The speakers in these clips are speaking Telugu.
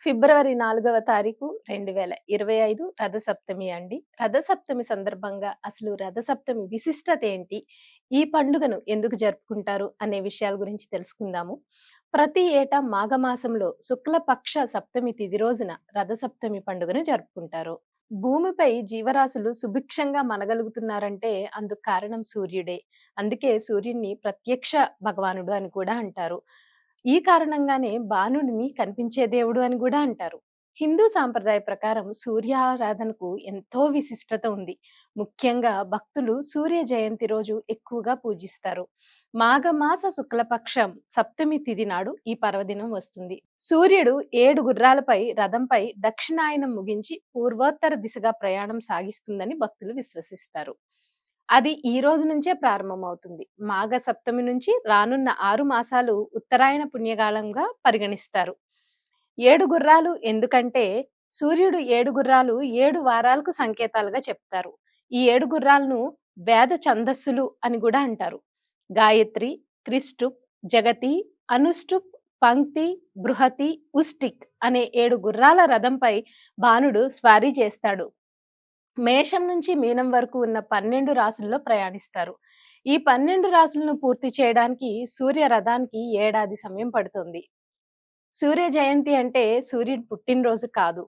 ఫిబ్రవరి 4వ తారీఖు 2025 రథసప్తమి అండి. రథసప్తమి సందర్భంగా అసలు రథసప్తమి విశిష్టత ఏంటి? ఈ పండుగను ఎందుకు జరుపుకుంటారు? అనే విషయాల గురించి తెలుసుకుందాము. ప్రతి ఏటా మాఘమాసంలో శుక్లపక్ష సప్తమి తిథి రోజున రథసప్తమి పండుగను జరుపుకుంటారు. భూమిపై జీవరాశులు సుభిక్షంగా మనగలుగుతున్నారంటే అందుకు కారణం సూర్యుడే. అందుకే సూర్యుడిని ప్రత్యక్ష భగవానుడు అని కూడా అంటారు. ఈ కారణంగానే బాణుడిని కనిపించే దేవుడు అని కూడా అంటారు. హిందూ సాంప్రదాయ ప్రకారం సూర్యారాధనకు ఎంతో విశిష్టత ఉంది. ముఖ్యంగా భక్తులు సూర్య జయంతి రోజు ఎక్కువగా పూజిస్తారు. మాఘమాస శుక్లపక్షం సప్తమి తిథి నాడు ఈ పర్వదినం వస్తుంది. సూర్యుడు 7 గుర్రాలపై రథంపై దక్షిణాయనం ముగించి పూర్వోత్తర దిశగా ప్రయాణం సాగిస్తుందని భక్తులు విశ్వసిస్తారు. అది ఈ రోజు నుంచే ప్రారంభమవుతుంది. మాఘ సప్తమి నుంచి రానున్న 6 మాసాలు ఉత్తరాయణ పుణ్యకాలంగా పరిగణిస్తారు. 7 గుర్రాలు ఎందుకంటే సూర్యుడు 7 గుర్రాలు 7 వారాలకు సంకేతాలుగా చెప్తారు. ఈ 7 గుర్రాలను వేద ఛందస్సులు అని కూడా అంటారు. గాయత్రి, త్రిష్టుప్, జగతి, అనుష్టుప్, పంక్తి, బృహతి, ఉష్టిక్ అనే 7 గుర్రాల రథంపై బాణుడు స్వారీ చేస్తాడు. మేషం నుంచి మీనం వరకు ఉన్న 12 రాసుల్లో ప్రయాణిస్తారు. ఈ 12 రాసులను పూర్తి చేయడానికి సూర్య రథానికి ఏడాది సమయం పడుతుంది. సూర్య జయంతి అంటే సూర్యుడు పుట్టినరోజు కాదు.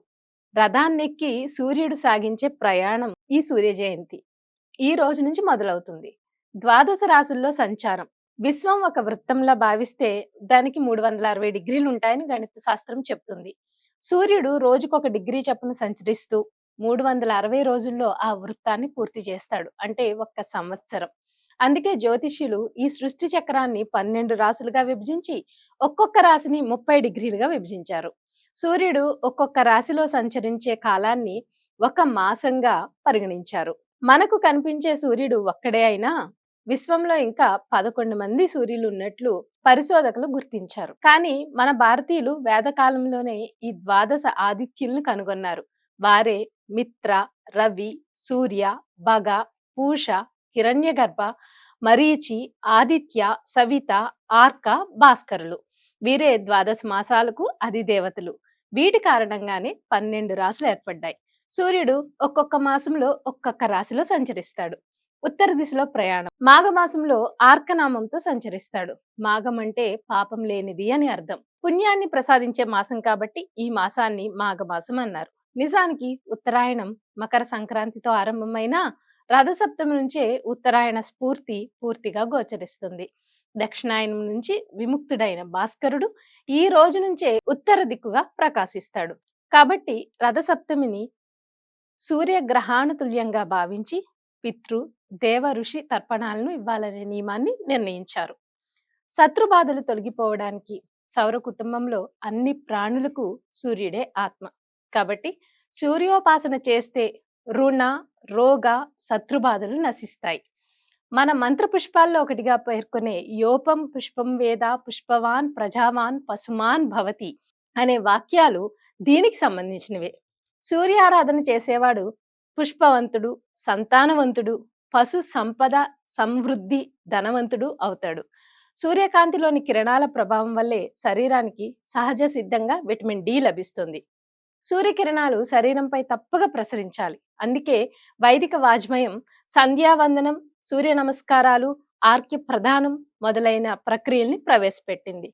రథాన్నెక్కి సూర్యుడు సాగించే ప్రయాణం ఈ సూర్య జయంతి. ఈ రోజు నుంచి మొదలవుతుంది. ద్వాదశ రాసుల్లో సంచారం. విశ్వం ఒక వృత్తంలా భావిస్తే దానికి 360 డిగ్రీలు ఉంటాయని గణిత శాస్త్రం చెప్తుంది. సూర్యుడు రోజుకొక డిగ్రీ చొప్పున సంచరిస్తూ 360 రోజుల్లో ఆ వృత్తాన్ని పూర్తి చేస్తాడు. అంటే ఒక్క సంవత్సరం. అందుకే జ్యోతిష్యులు ఈ సృష్టి చక్రాన్ని 12 రాసులుగా విభజించి ఒక్కొక్క రాశిని 30 డిగ్రీలుగా విభజించారు. సూర్యుడు ఒక్కొక్క రాశిలో సంచరించే కాలాన్ని ఒక మాసంగా పరిగణించారు. మనకు కనిపించే సూర్యుడు ఒక్కడే అయినా విశ్వంలో ఇంకా 11 మంది సూర్యులు ఉన్నట్లు పరిశోధకులు గుర్తించారు. కానీ మన భారతీయులు వేదకాలంలోనే ఈ ద్వాదశ ఆదిత్యులను కనుగొన్నారు. వారే మిత్ర, రవి, సూర్య, భగ, పూష, హిరణ్యగర్భ, మరీచి, ఆదిత్య, సవిత, ఆర్క, భాస్కరులు. వీరే ద్వాదశ మాసాలకు అధిదేవతలు. వీటి కారణంగానే 12 రాశులు ఏర్పడ్డాయి. సూర్యుడు ఒక్కొక్క మాసంలో ఒక్కొక్క రాశిలో సంచరిస్తాడు. ఉత్తర దిశలో ప్రయాణం. మాఘమాసంలో ఆర్కనామంతో సంచరిస్తాడు. మాఘం అంటే పాపం లేనిది అని అర్థం. పుణ్యాన్ని ప్రసాదించే మాసం కాబట్టి ఈ మాసాన్ని మాఘమాసం అన్నారు. నిజానికి ఉత్తరాయణం మకర సంక్రాంతితో ఆరంభమైన రథసప్తమి నుంచే ఉత్తరాయణ స్ఫూర్తి పూర్తిగా గోచరిస్తుంది. దక్షిణాయనం నుంచి విముక్తుడైన భాస్కరుడు ఈ రోజు నుంచే ఉత్తర దిక్కుగా ప్రకాశిస్తాడు. కాబట్టి రథసప్తమిని సూర్యగ్రహాణ తుల్యంగా భావించి పితృ, దేవ, ఋషి తర్పణాలను ఇవ్వాలనే నియమాన్ని నిర్ణయించారు. శత్రుబాధలు తొలగిపోవడానికి సౌర కుటుంబంలో అన్ని ప్రాణులకు సూర్యుడే ఆత్మ. కాబట్టి సూర్యోపాసన చేస్తే రుణ, రోగ, శత్రుబాధలు నశిస్తాయి. మన మంత్ర పుష్పాల్లో ఒకటిగా పేర్కొనే యోపం పుష్పం వేద పుష్పవాన్ ప్రజావాన్ పశుమాన్ భవతి అనే వాక్యాలు దీనికి సంబంధించినవే. సూర్యారాధన చేసేవాడు పుష్పవంతుడు, సంతానవంతుడు, పశు సంపద, సమృద్ధి, ధనవంతుడు అవుతాడు. సూర్యకాంతిలోని కిరణాల ప్రభావం వల్లే శరీరానికి సహజ సిద్ధంగా విటమిన్ డి లభిస్తుంది. సూర్యకిరణాలు శరీరంపై తప్పగా ప్రసరించాలి. అందుకే వైదిక వాజ్మయం సంధ్యావందనం, సూర్య నమస్కారాలు, ఆర్క్య ప్రదానం మొదలైన ప్రక్రియల్ని ప్రవేశపెట్టింది.